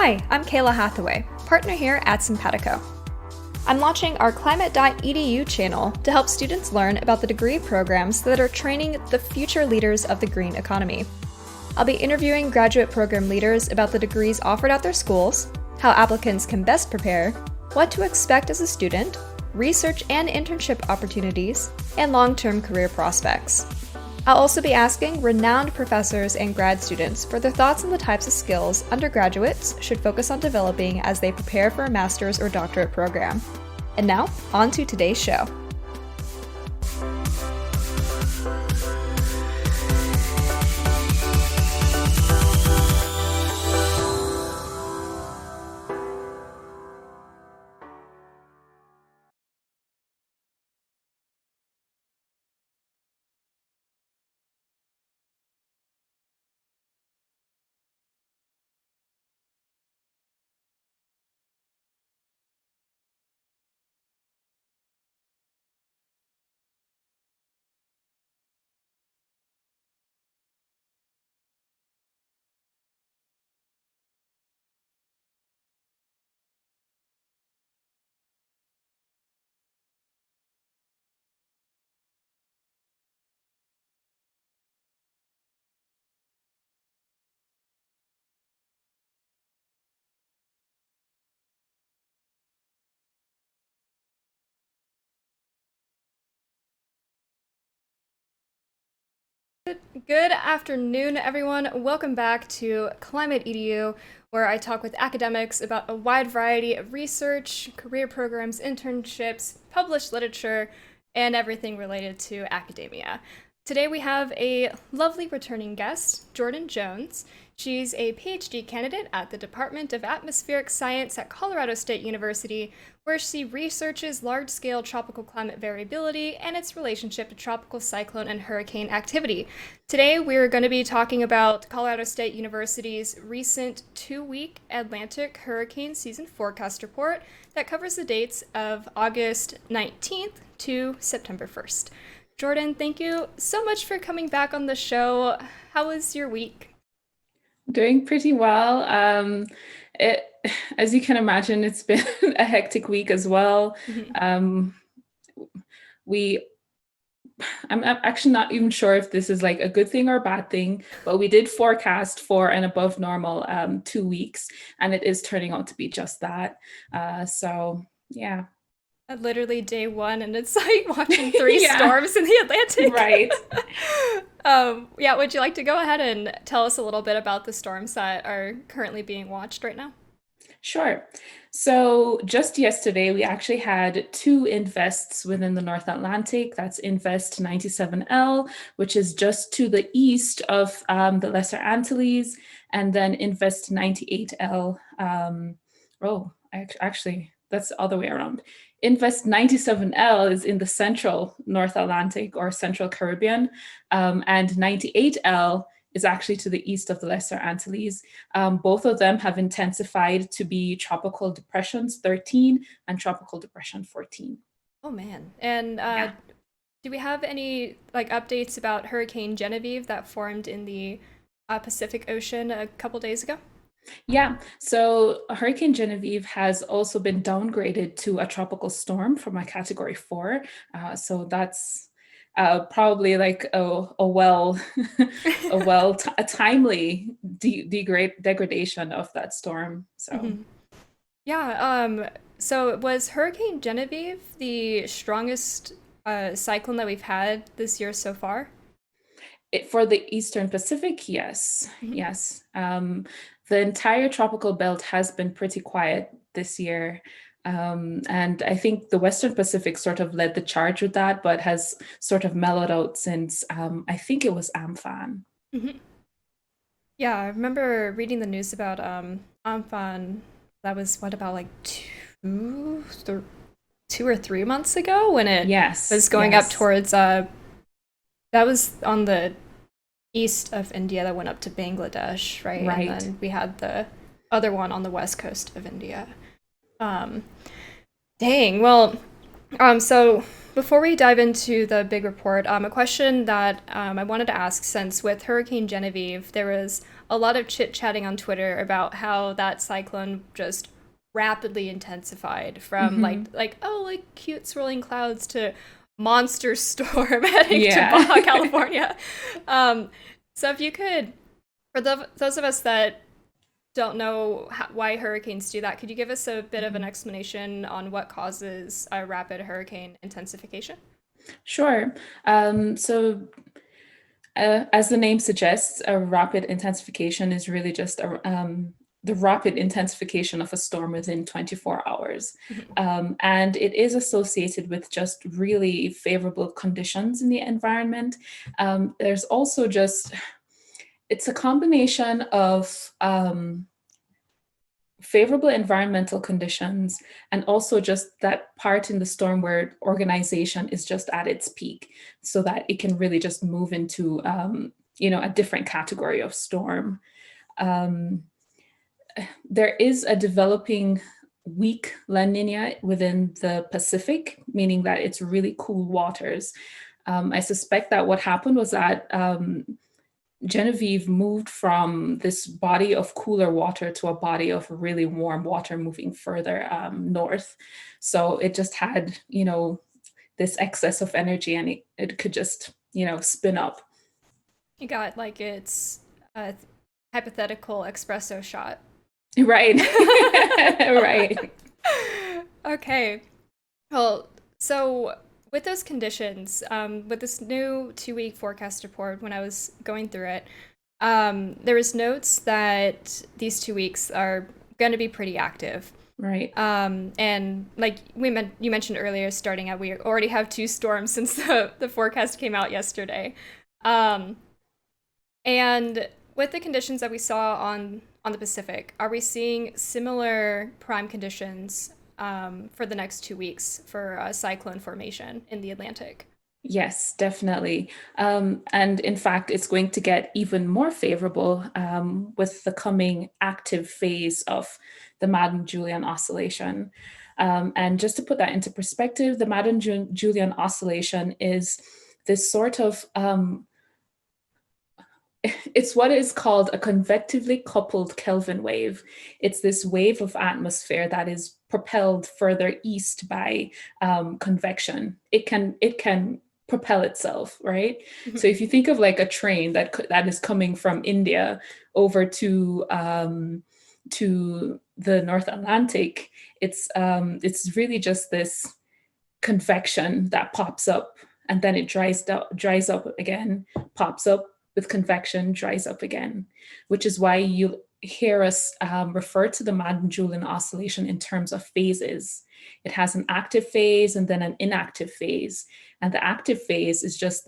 Hi, I'm Kayla Hathaway, partner here at Simpatico. I'm launching our climate.edu channel to help students learn about the degree programs that are training the future leaders of the green economy. I'll be interviewing graduate program leaders about the degrees offered at their schools, how applicants can best prepare, what to expect as a student, research and internship opportunities, and long-term career prospects. I'll also be asking renowned professors and grad students for their thoughts on the types of skills undergraduates should focus on developing as they prepare for a master's or doctorate program. And now, on to today's show. Good afternoon, everyone. Welcome back to Climate EDU, where I talk with academics about a wide variety of research, career programs, internships, published literature, and everything related to academia. Today we have a lovely returning guest, Jordan Jones. She's a PhD candidate at the Department of Atmospheric Science at Colorado State University, where she researches large-scale tropical climate variability and its relationship to tropical cyclone and hurricane activity. Today, we're going to be talking about Colorado State University's recent 2-week Atlantic Hurricane Season Forecast Report that covers the dates of August 19th to September 1st. Jordan, thank you so much for coming back on the show. How was your week? Doing pretty well. As you can imagine, it's been a hectic week as well. I'm actually not even sure if this is like a good thing or a bad thing, but we did forecast for an above normal 2 weeks, and it is turning out to be just that. So yeah. Literally day one, and it's like watching three storms in the Atlantic. Right. Would you like to go ahead and tell us a little bit about the storms that are currently being watched right now? Sure. So just yesterday, we actually had 2 invests within the North Atlantic. That's Invest 97L, which is just to the east of the Lesser Antilles, and then Invest 98L. Actually, that's the other way around. Invest 97L is in the central North Atlantic or central Caribbean, and 98L is actually to the east of the Lesser Antilles. Both of them have intensified to be Tropical Depressions 13 and Tropical Depression 14. Oh man. And do we have any updates about Hurricane Genevieve that formed in the Pacific Ocean a couple days ago? Yeah, so Hurricane Genevieve has also been downgraded to a tropical storm from a Category 4. So that's probably like a timely degradation of that storm. So so was Hurricane Genevieve the strongest cyclone that we've had this year so far? For the Eastern Pacific, yes. Yes. The entire tropical belt has been pretty quiet this year. And I think the Western Pacific sort of led the charge with that, but has sort of mellowed out since I think it was Amphan. Yeah, I remember reading the news about Amphan. That was about like 2 or 3 months ago when it was going up towards that was on the east of India that went up to Bangladesh, right? Right. And then we had the other one on the west coast of India. Dang. Well, so before we dive into the big report, a question that I wanted to ask, since with Hurricane Genevieve, there was a lot of chit-chatting on Twitter about how that cyclone just rapidly intensified from like cute swirling clouds to monster storm heading to Yeah. Baja California. So if you could, for those of us that don't know why hurricanes do that, could you give us a bit of an explanation on what causes a rapid hurricane intensification? Sure. So, as the name suggests, a rapid intensification is really just the rapid intensification of a storm within 24 hours. Mhm. And it is associated with just really favorable conditions in the environment. There's also just, it's a combination of favorable environmental conditions and also just that part in the storm where organization is just at its peak so that it can really just move into a different category of storm. um, there is a developing weak La Nina within the Pacific, meaning that it's really cool waters. I suspect that what happened was that Genevieve moved from this body of cooler water to a body of really warm water moving further north. So it just had, this excess of energy and it could just, spin up. You got like its hypothetical espresso shot. Right. Right. Okay. Well, so with those conditions, with this new 2 week forecast report, when I was going through it, there was notes that these 2 weeks are going to be pretty active. Right. And like you mentioned earlier, starting out, we already have 2 storms since the forecast came out yesterday. And with the conditions that we saw on the Pacific, are we seeing similar prime conditions for the next 2 weeks for a cyclone formation in the Atlantic? Yes, definitely. And in fact, it's going to get even more favorable with the coming active phase of the MaddenJulian Oscillation. And just to put that into perspective, the MaddenJulian Oscillation is this sort of it's what is called a convectively coupled Kelvin wave. It's this wave of atmosphere that is propelled further east by convection. It can propel itself, right? So if you think of like a train that is coming from India over to the North Atlantic, it's really just this convection that pops up and then it dries up again, pops up with convection, dries up again, which is why you hear us refer to the Madden-Julian oscillation in terms of phases. It has an active phase and then an inactive phase. And the active phase is just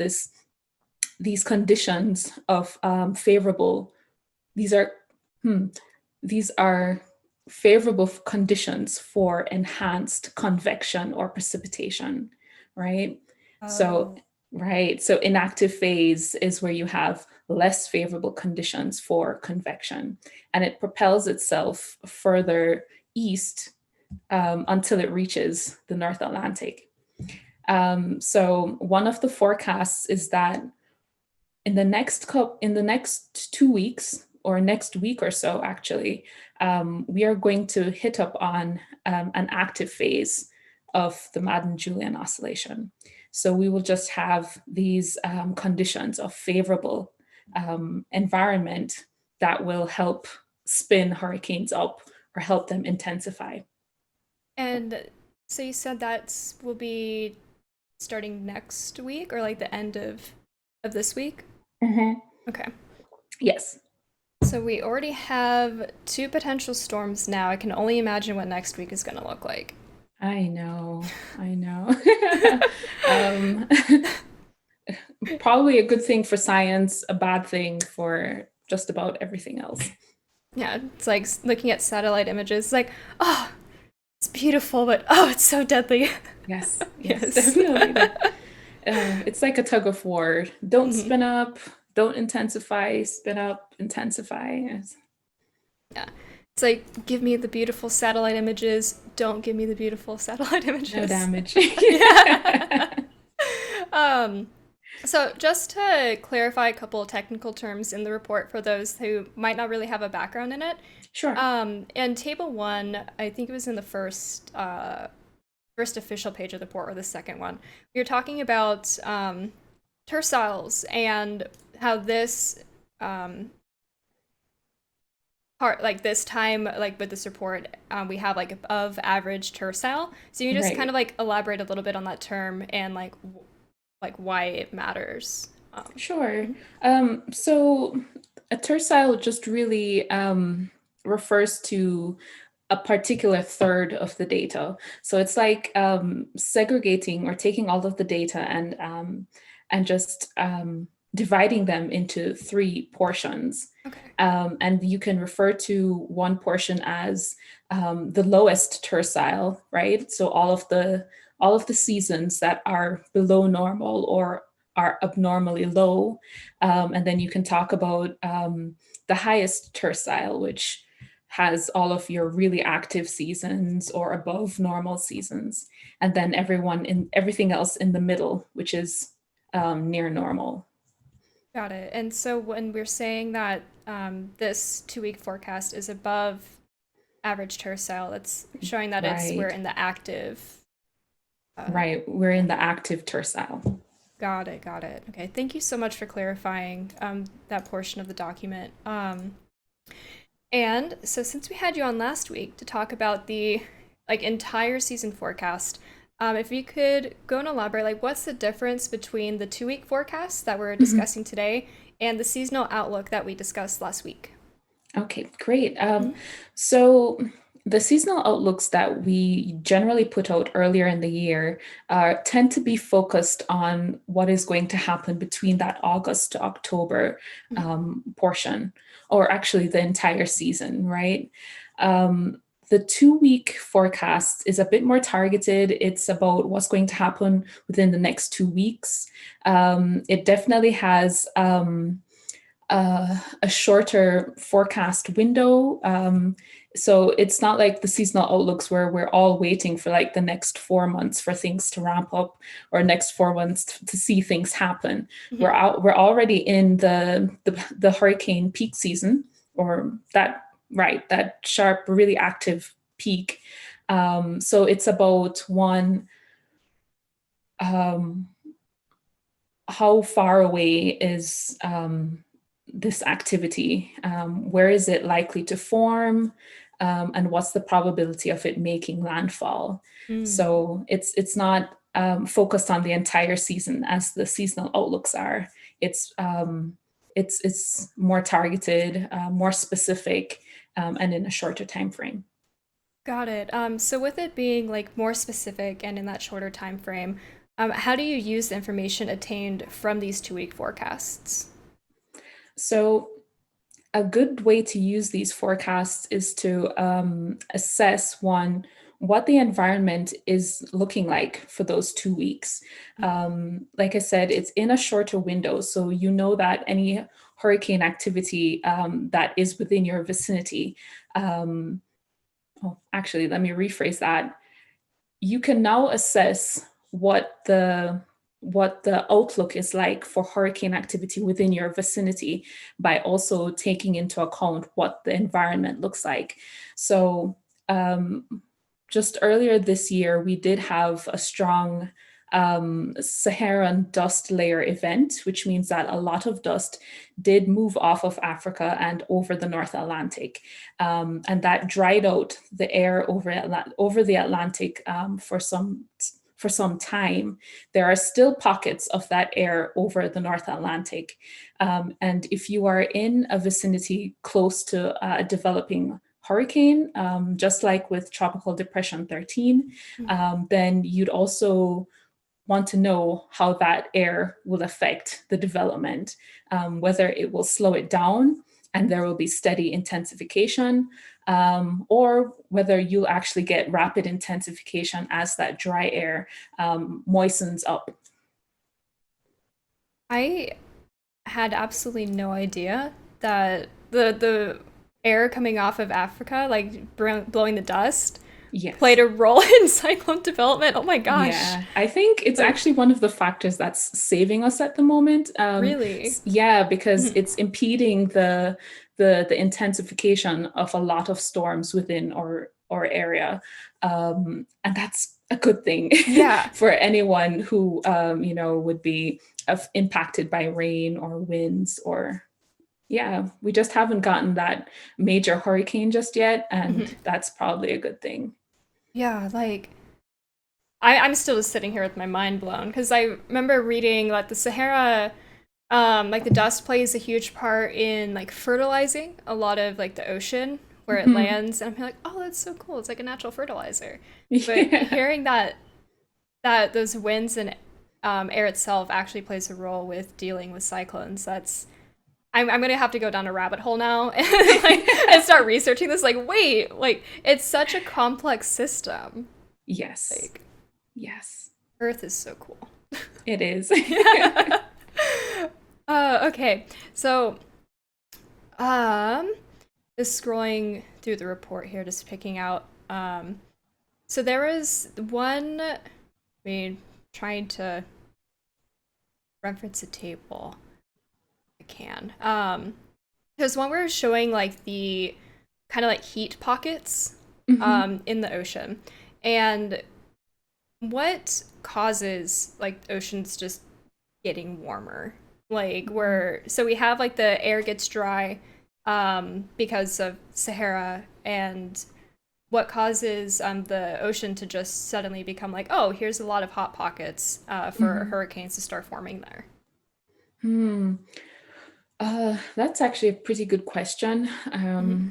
these conditions of favorable, these are favorable conditions for enhanced convection or precipitation, right? So, Oh. right. So inactive phase is where you have less favorable conditions for convection, and it propels itself further east until it reaches the North Atlantic. So one of the forecasts is that in the next 2 weeks or next week or so, actually, we are going to hit up on an active phase of the Madden-Julian oscillation. So we will just have these conditions of favorable environment that will help spin hurricanes up or help them intensify. And so you said that will be starting next week or like the end of this week? Mm-hmm. Okay. Yes. So we already have 2 potential storms now. I can only imagine what next week is going to look like. I know. Probably a good thing for science, a bad thing for just about everything else. Yeah, it's like looking at satellite images. It's like, oh, it's beautiful, but oh, it's so deadly. Yes, Yes. definitely. It's like a tug of war. Don't Mhm. spin up, don't intensify, spin up, intensify. Yeah. It's like, give me the beautiful satellite images. Don't give me the beautiful satellite images. No damage. Yeah. um, So, just to clarify a couple of technical terms in the report for those who might not really have a background in it, Sure. in Table 1, I think it was in the first official page of the report or the second one, we were talking about terciles and how this um, part, like this time, like with this report, we have like above average tercile. So you just kind Right. of like elaborate a little bit on that term and like why it matters. Sure. Mhm. So a tercile just really refers to a particular third of the data. So it's like segregating or taking all of the data and just dividing them into three portions. Okay. And you can refer to one portion as the lowest tercile, right? So all of the seasons that are below normal or are abnormally low. And then you can talk about the highest tercile, which has all of your really active seasons or above normal seasons. And then everything else in the middle, which is near normal. Got it. And so when we're saying that this 2 week forecast is above average tercile, that's showing that we're Right. in the active. Uh, Right. We're in okay. the active tercile. Got it. Got it. Okay. Thank you so much for clarifying that portion of the document. And so since we had you on last week to talk about the like entire season forecast, if you could go and elaborate, like what's the difference between the 2 week forecast that we're Mhm. discussing today and the seasonal outlook that we discussed last week? Okay, great. Mhm. So the seasonal outlooks that we generally put out earlier in the year tend to be focused on what is going to happen between that August to October Mhm. portion, or actually the entire season, right? The 2 week forecast is a bit more targeted. It's about what's going to happen within the next 2 weeks. It definitely has a shorter forecast window. So it's not like the seasonal outlooks where we're all waiting for like the next 4 months for things to ramp up or next 4 months to see things happen. We're Mhm. out. We're already in the hurricane peak season, or that right that sharp, really active peak. So it's about one. Um, how far away is this activity? Where is it likely to form? And what's the probability of it making landfall? Mm. So it's not focused on the entire season as the seasonal outlooks are. It's it's more targeted, more specific, and in a shorter time frame. Got it. So with it being like more specific and in that shorter time frame, how do you use the information attained from these 2 week forecasts? So a good way to use these forecasts is to assess one, what the environment is looking like for those 2 weeks. Like I said, it's in a shorter window, so you know that any hurricane activity that is within your vicinity. Um, oh, actually, let me rephrase that. You can now assess what the outlook is like for hurricane activity within your vicinity by also taking into account what the environment looks like. So um, just earlier this year, we did have a strong Saharan dust layer event, which means that a lot of dust did move off of Africa and over the North Atlantic. And that dried out the air over the Atlantic for some time. There are still pockets of that air over the North Atlantic. And if you are in a vicinity close to a developing hurricane, just like with Tropical Depression 13, Mm. then you'd also want to know how that air will affect the development, whether it will slow it down and there will be steady intensification, or whether you'll actually get rapid intensification as that dry air moistens up. I had absolutely no idea that the air coming off of Africa, like blowing the dust, Yes. played a role in cyclone development. Oh my gosh. Yeah, I think it's Like, actually one of the factors that's saving us at the moment. really? Yeah, because Mhm. it's impeding the intensification of a lot of storms within our area, and that's a good thing Yeah. for anyone who would be impacted by rain or winds or yeah, we just haven't gotten that major hurricane just yet, and Mhm. that's probably a good thing. Yeah, like I'm still just sitting here with my mind blown because I remember reading like the Sahara, like the dust plays a huge part in like fertilizing a lot of like the ocean where it Mhm. lands, and I'm like, oh, that's so cool. It's like a natural fertilizer. But Yeah. hearing that those winds and air itself actually plays a role with dealing with cyclones, I'm gonna have to go down a rabbit hole now and start researching this. Like, wait, like it's such a complex system. Yes. Like, Yes. Earth is so cool. It is. Okay, so um, just scrolling through the report here, just picking out. So there was one. I mean, trying to reference a table. I can. There's one where it's showing like the kind of like heat pockets Mhm. in the ocean, and what causes like oceans just getting warmer, like where so we have like the air gets dry because of Sahara, and what causes the ocean to just suddenly become like, oh, here's a lot of hot pockets for Mhm. hurricanes to start forming there. Hmm. That's actually a pretty good question. Hmm.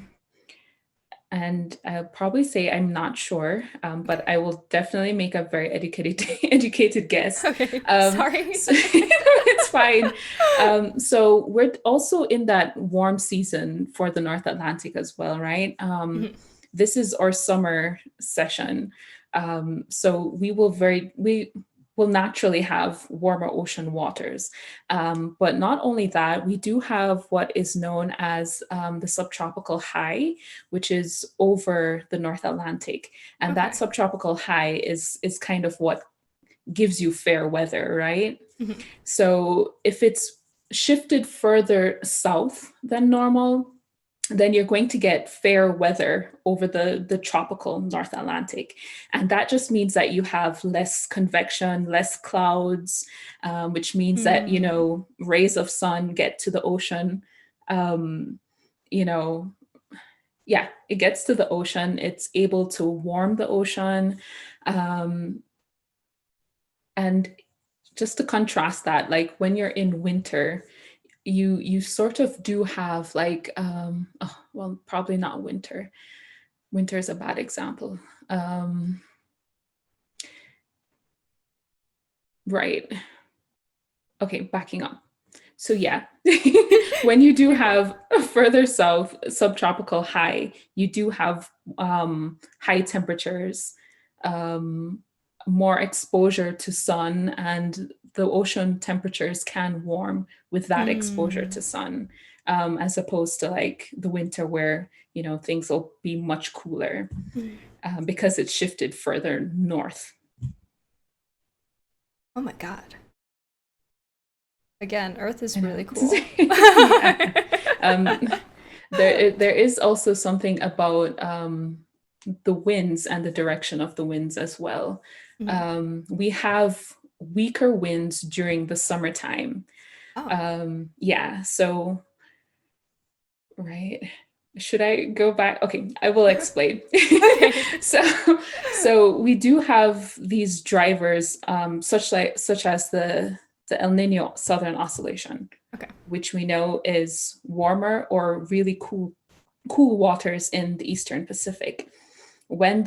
And I'll probably say I'm not sure, but Okay. I will definitely make a very educated educated guess. Okay, sorry. So, it's fine. So we're also in that warm season for the North Atlantic as well, right? Mhm. This is our summer session, so we will naturally have warmer ocean waters. But not only that, we do have what is known as the subtropical high, which is over the North Atlantic. And that Okay. subtropical high is kind of what gives you fair weather, right? Mhm. So if it's shifted further south than normal, then you're going to get fair weather over the tropical North Atlantic. And that just means that you have less convection, less clouds, which means that, Mm. rays of sun get to the ocean. Um, you know, yeah, it gets to the ocean. It's able to warm the ocean. Um, and just to contrast that, like when you're in winter, you sort of do have like oh, well, probably not winter. Winter is a bad example. Um, right. Okay, backing up. So yeah, when you do You're good. have a further south subtropical high, you do have high temperatures, um, more exposure to sun, and the ocean temperatures can warm with that exposure Mm. to sun, as opposed to like the winter where things will be much cooler Mm. because it's shifted further north. Oh my god. Again, Earth I is know. really cool. Yeah. Um, there is also something about the winds and the direction of the winds as well. Mhm. We have weaker winds during the summertime. Oh. Yeah, so right. Should I go back? Okay, I will explain. Okay. so so we do have these drivers, such as the El Nino Southern Oscillation, Okay. which we know is warmer or really cool waters in the Eastern Pacific. When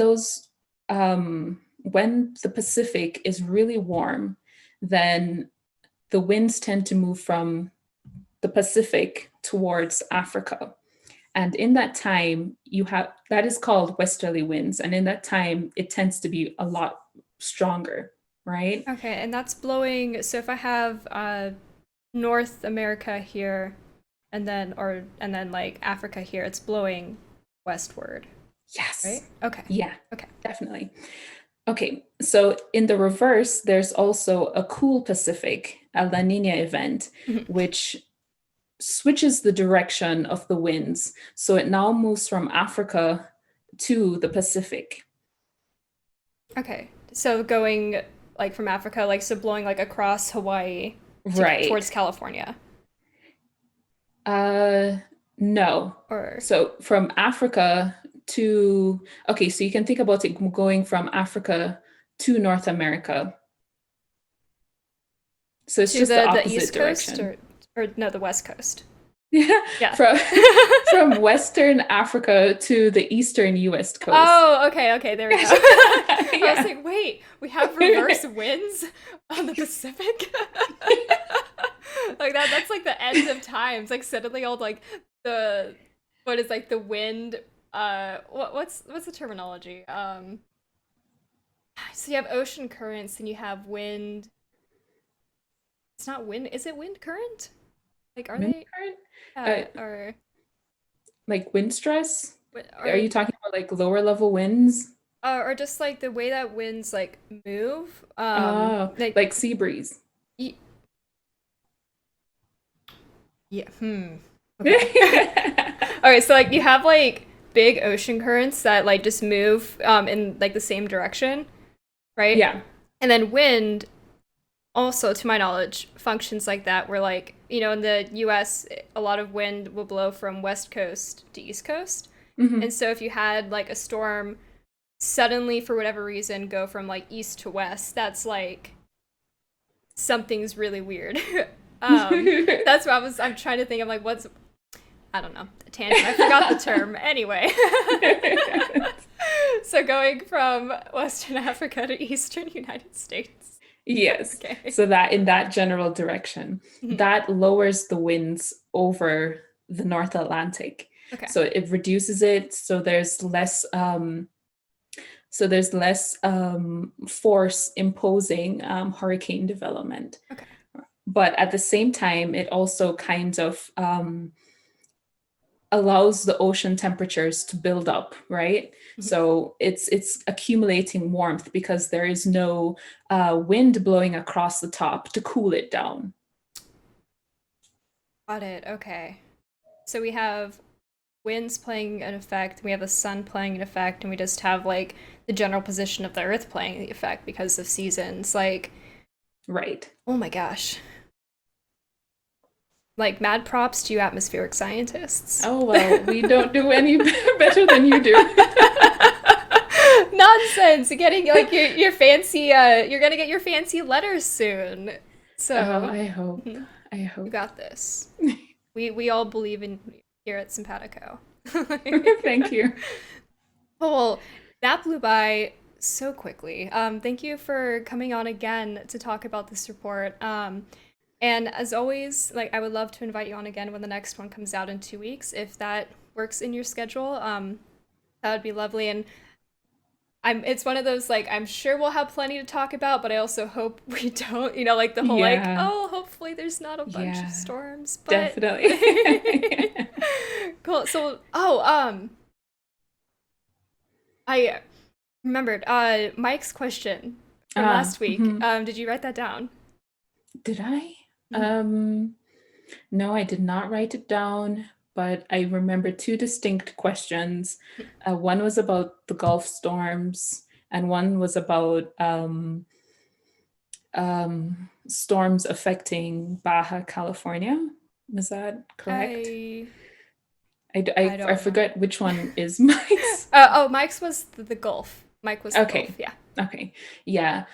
the Pacific is really warm, then the winds tend to move from the Pacific towards Africa. And in that time, you have that is called westerly winds. And in that time, it tends to be a lot stronger, right? Okay, and that's blowing. So if I have North America here, and then like Africa here, it's blowing westward. Yes. right? Okay. Yeah, Okay. definitely. Okay, so in the reverse, there's also a cool Pacific, a La Nina event, Mhm. which switches the direction of the winds. So it now moves from Africa to the Pacific. Okay. So going like from Africa, like so blowing like across Hawaii to towards Right. California, Uh, no. or So from Africa to, okay, so you can think about it going from Africa to North America. So it's to just the the opposite East Coast, direction. or no, the West Coast. Yeah, Yeah. from from Western Africa to the Eastern US coast. Oh, okay, okay, there we go. I was Yeah. like, wait, we have reverse winds on the Pacific? Like that's like the end of times. Like suddenly all like the what is like the wind what's the terminology? So you have ocean currents and you have wind. It's not wind. Is it wind current? Like are Wind they current? Uh, or like wind stress? Are or you talking about like lower level winds? or just like the way that winds like move Oh, like like sea breeze. y- yeah, okay. All right, so like you have like big ocean currents that like just move in like the same direction, right? Yeah. And then wind also, to my knowledge, functions like that, where like, in the US, a lot of wind will blow from west coast to east coast. And Hmm. so if you had like a storm suddenly for whatever reason go from like east to west, that's like something's really weird. That's what I'm trying to think. I'm like, what's I don't know, a tangent. I forgot the term. Anyway. So going from Western Africa to Eastern United States. Yes. Okay. So that in that general direction, Mhm. that lowers the winds over the North Atlantic. Okay. So it reduces it. So there's less force imposing hurricane development. Okay. But at the same time, it also kind of allows the ocean temperatures to build up, right? Mhm. So it's accumulating warmth because there is no wind blowing across the top to cool it down. Got it. Okay. So we have winds playing an effect, we have the sun playing an effect, and we just have like the general position of the earth playing the effect because of seasons. Like, Right. oh my gosh. Like mad props to you atmospheric scientists. Oh, well, we don't do any better than you do. Nonsense. You're getting like your fancy you're gonna get your fancy letters soon. Oh, So I hope. mhm, I you hope. got this. We all believe in here at Simpatico. Thank you. Well, that blew by so quickly. Thank you for coming on again to talk about this report. And as always, like I would love to invite you on again when the next one comes out in 2 weeks, if that works in your schedule. That would be lovely. And it's one of those like I'm sure we'll have plenty to talk about, but I also hope we don't, like the whole like, Yeah. oh, hopefully there's not a bunch of Yeah. storms. But Definitely. cool. So, I remembered Mike's question from last week. Mhm. Did you write that down? Did I? Mhm. No, I did not write it down, but I remember two distinct questions. One was about the Gulf storms, and one was about storms affecting Baja California. Was that correct? I I, I I, don't I remember. forget which one is Mike's. Oh, Mike's was the Gulf. Mike was the Gulf. Okay. Yeah. Okay. Yeah.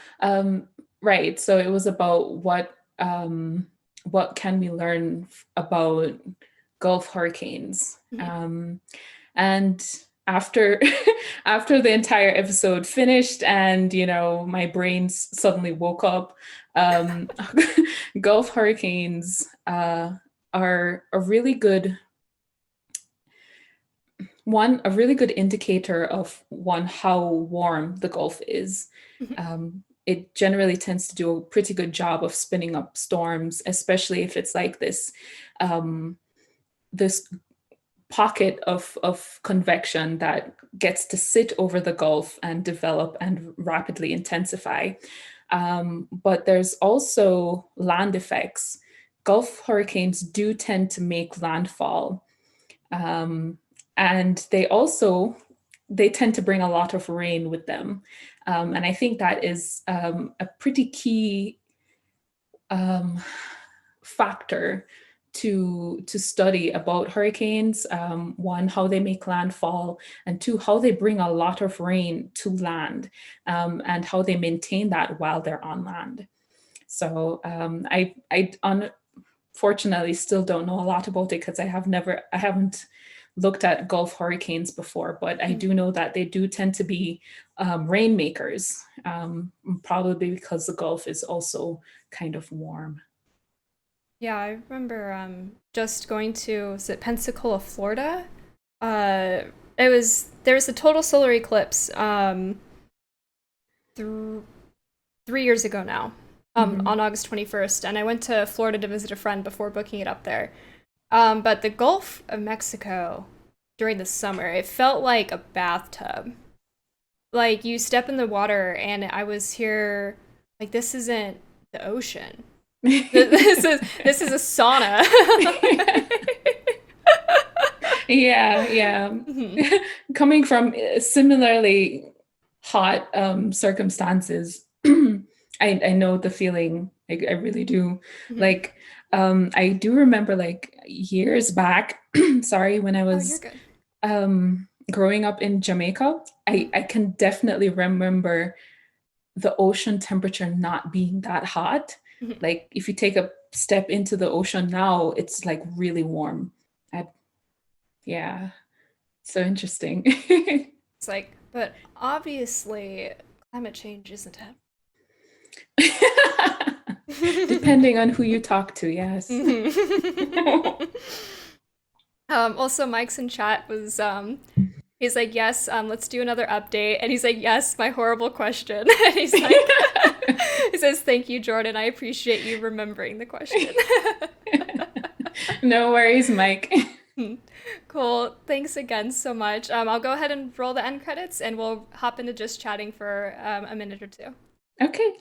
Right. So it was about what can we learn about Gulf hurricanes. Mhm. And after after the entire episode finished and my brains suddenly woke up, um, Gulf hurricanes are a really good indicator of how warm the Gulf is. Mhm. It generally tends to do a pretty good job of spinning up storms, especially if it's like this pocket of convection that gets to sit over the Gulf and develop and rapidly intensify. But there's also land effects. Gulf hurricanes do tend to make landfall. And they tend to bring a lot of rain with them. And I think that is a pretty key factor to study about hurricanes. One, how they make landfall, and two, how they bring a lot of rain to land, and how they maintain that while they're on land. So I unfortunately still don't know a lot about it because I haven't looked at Gulf hurricanes before, but I do know that they do tend to be rainmakers, probably because the Gulf is also kind of warm. Yeah, I remember just going to, is it Pensacola, Florida? There was a total solar eclipse th 3 years ago now, Mhm. on August 21st, and I went to Florida to visit a friend before booking it up there. But the Gulf of Mexico during the summer, it felt like a bathtub. Like you step in the water, and I was here, like this isn't the ocean. This is a sauna. Yeah, yeah. Mhm. Coming from similarly hot circumstances, I know the feeling. I really do. Mhm. Like, I do remember like years back, sorry, when I Oh, you're was good. growing up in Jamaica, Mhm. I can definitely remember the ocean temperature not being that hot. Mhm. Like if you take a step into the ocean now, it's like really warm. I, yeah, so interesting. It's like, but obviously, climate change isn't happening. Depending on who you talk to, yes. Mhm. Also, Mike's in chat was he's like, yes, let's do another update, and he's like, yes, my horrible question, and he's like, he says, thank you, Jordan, I appreciate you remembering the question. No worries, Mike. Cool. Thanks again so much. I'll go ahead and roll the end credits, and we'll hop into just chatting for a minute or two. Okay.